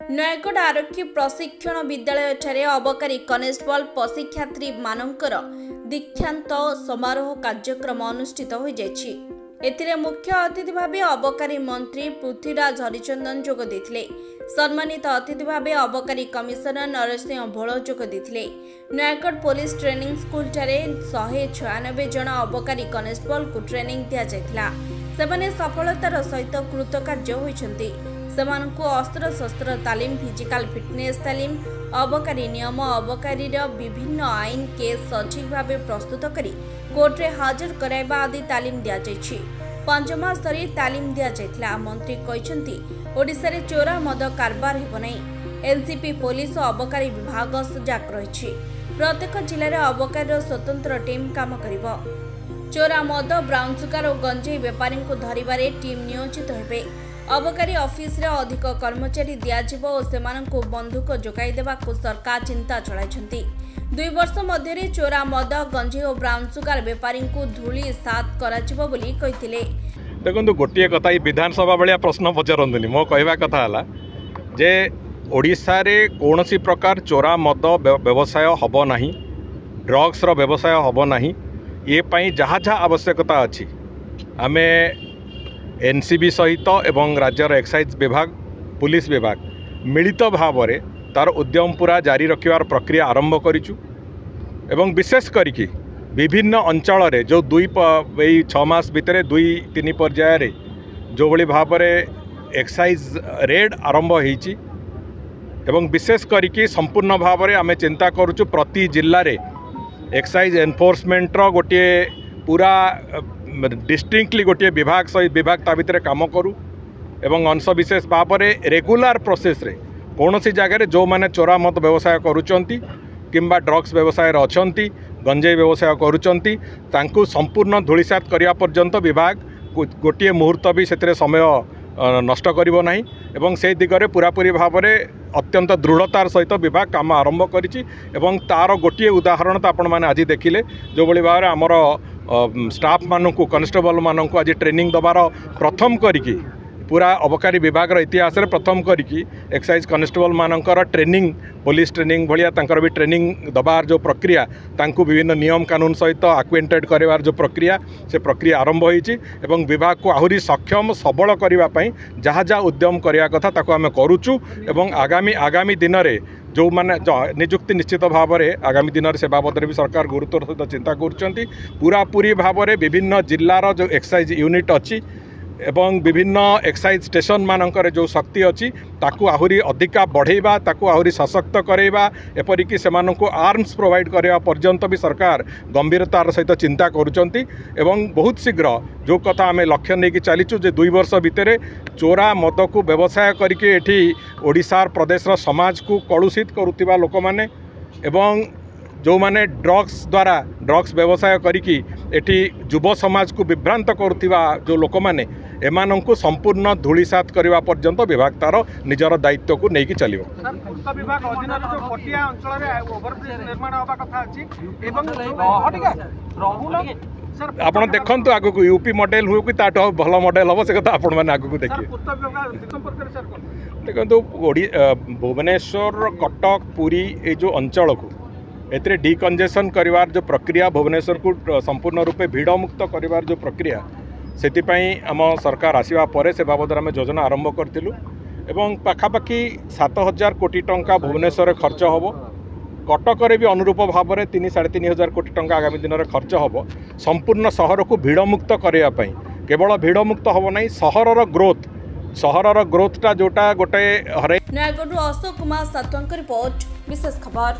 नयगढ़ आरक्षी प्रशिक्षण विद्यालय अबकारी कनेस्टेबल प्रशिक्षार्थी मानकर दीक्षांत समारोह कार्यक्रम अनुष्ठित हो जायछि। एथिरे मुख्य अतिथि भावे अबकारी मंत्री पृथ्वीराज हरिचंदन जोग देथिले। सम्मानित अतिथि भावे अबकारी कमिशनर नरसिंह भोल जोग देथिले। नयगढ़ पुलिस ट्रेनिंग स्कूल ठारे 196 जन अबकारी कनेस्टेबल को ट्रेनिंग दिया जायतिला। सेमाने सफलतार सहित कृतकार्य होइछन्ति। सेमानकु अस्त्र शस्त्र तालीम, फिजिकल फिटनेस तालीम, अबकारी नियम, अबकारी विभिन्न आईन केस सठिक भाव प्रस्तुत करी कोर्ट रे हाजर कराइबा आदि तालीम दिया जायछि। 5 मास धरी तालीम दिया जायतिला। मंत्री कहिसंती ओडिसा रे चोरा मद कारबार हेबो नै। एनसीपी पुलिस और अबकारी विभाग सजाग रहिछि। प्रत्येक जिल्ला रे अबकारी स्वतंत्र टीम काम करिवो। चोरा मद, ब्राउन सुगार और गंजेई बेपारी को धरिबारे टीम नियोजित हेबे। अबकारी ऑफिस रे अधिक कर्मचारी दियाजिबो और सेमानंकु बंदूक जोगाई देबाकु सरकार चिंता चलाइछन्ति। 2 वर्ष मध्यरे चोरा मद, गंजेई और ब्राउन सुगार बेपारी को धूली सात कराजिबो बोली कहिथिले। देखो गोटे कथा विधानसभा भाया प्रश्न पचारतुनि मो कहवा कथा है जे ओडिशा रे कौनसी प्रकार चोरा मद व्यवसाय हब नाही, ड्रग्स रो व्यवसाय हब नाही। ये पाई जहाँ जहाँ आवश्यकता अच्छी आमे एनसीबी सहित एवं राज्यर एक्साइज विभाग, पुलिस विभाग मिलित भाव में तार उद्यम पूरा जारी रखिवार प्रक्रिया आरंभ करिचु। एवं विशेष करिकी विभिन्न अंचल रे जो 6 मास भितर 2-3 पर्याय रे जो भली भाव में एक्साइज रेड आरंभ होईची एवं विशेष करिकी संपूर्ण भाव में आमे चिंता करूचु प्रति जिल्ला रे एक्साइज एनफोर्समेंट रो गोटे पूरा डिस्टिंक्टली गोटे विभाग सहित विभाग ता भितर काम करू एवं अंश विशेष भाव में रेगुलर प्रोसेस रे कौन सी जगह जो माने चोरा मद व्यवसाय करुचंती किंबा ड्रग्स व्यवसाय अछंती, गंजेई व्यवसाय करुचंती तांकु संपूर्ण धूलिसात करिया पर्यंत विभाग गोटे मुहूर्त भी से समय नष्ट करिवो नाही एवं से दिगरे पूरापूरी भाव में अत्यंत दृढ़तार सहित विभाग काम आरंभ करिछि। एवं तार गोटे उदाहरण तो आपण माने आज देखिले जो भली भाव में आमर स्टाफ मानू कनेस्टेबल मानू आज ट्रेनिंग दबार प्रथम करिकी पूरा अबकारी विभाग इतिहास रे प्रथम करिकी एक्साइज कनेस्टेबल मानकर ट्रेनिंग, पुलिस ट्रेनिंग भलिया तांकर भी ट्रेनिंग दबार जो प्रक्रिया तांकु विभिन्न नियम कानून सहित आक्वेंटेड करिवार जो प्रक्रिया से प्रक्रिया आरंभ होईची एवं विभाग को आहुरी सक्षम सबल करिवा पई जहाँ जहाँ उद्यम करिया कथा ताको आमे करूचु। एवं आगामी दिन रे जो माने नियुक्ति निश्चित भाव में आगामी दिन से बाबद भी सरकार गुरुत्वर सहित चिंता करुँच। पूरापूरी भाव में विभिन्न जिल्लार जो एक्साइज यूनिट अच्छी एवं विभिन्न एक्साइज स्टेशन मानकर जो शक्ति अच्छी ताकू आहुरी अधिका बढ़ेबा, ताकू आहुरी सशक्त करेबा, एपरिकी सेमानंकु आर्म्स प्रोवाइड करबा पर्यंत भी सरकार गंभीरतार सहित चिंता करुचंती। एवं बहुत शीघ्र जो कथा आमे लक्ष्य नहीं चलीचु जे 2 वर्ष भितर चोरा मद को व्यवसाय करके एठी ओडिशार प्रदेशर समाज को कलुषित करुथिबा लोक माने एवं जो माने ड्रग्स द्वारा ड्रग्स व्यवसाय करिकी एठी युव समाज को विभ्रांत करुथिबा जो लोक माने एमानंकु संपूर्ण धूलिसात करबा पर्यंत विभाग तार निजर दायित्व को लेकिन चलिबो। पूर्त विभाग अधीन जो पटिया अंचल रे ओवरब्रिज निर्माण होबा कथा अछि एवं सर आपण देखंतु आगु को यूपी मॉडल हो कि ताटो भलो मॉडल हो से कथा आपण माने आगु को देखिए। पूर्त विभाग संपर्क रे सर कोन देखंतु भुवनेश्वर, कटक, पुरी ए जो अंचल को एतरे डिकंजेशन करिवार जो प्रक्रिया, भुवनेश्वर को संपूर्ण रूपे भीड़ मुक्त करिवार जो प्रक्रिया से आम सरकार आसवा पर से बाबद आम योजना आरंभ करूँ एवं पाखापाखि 7000 कोटी टंका भुवनेश्वर खर्च हम, कटक भी अनुरूप भाव में 3-3.5 कोटी टंका आगामी दिन में खर्च हम संपूर्ण सहर को भीड़ मुक्त करने। केवल भीड़ मुक्त हम ना, सहरर ग्रोथटा जोटा गोटे हरे। नयगढ़ अशोक कुमार सातवांक रिपोर्ट, विशेष खबर।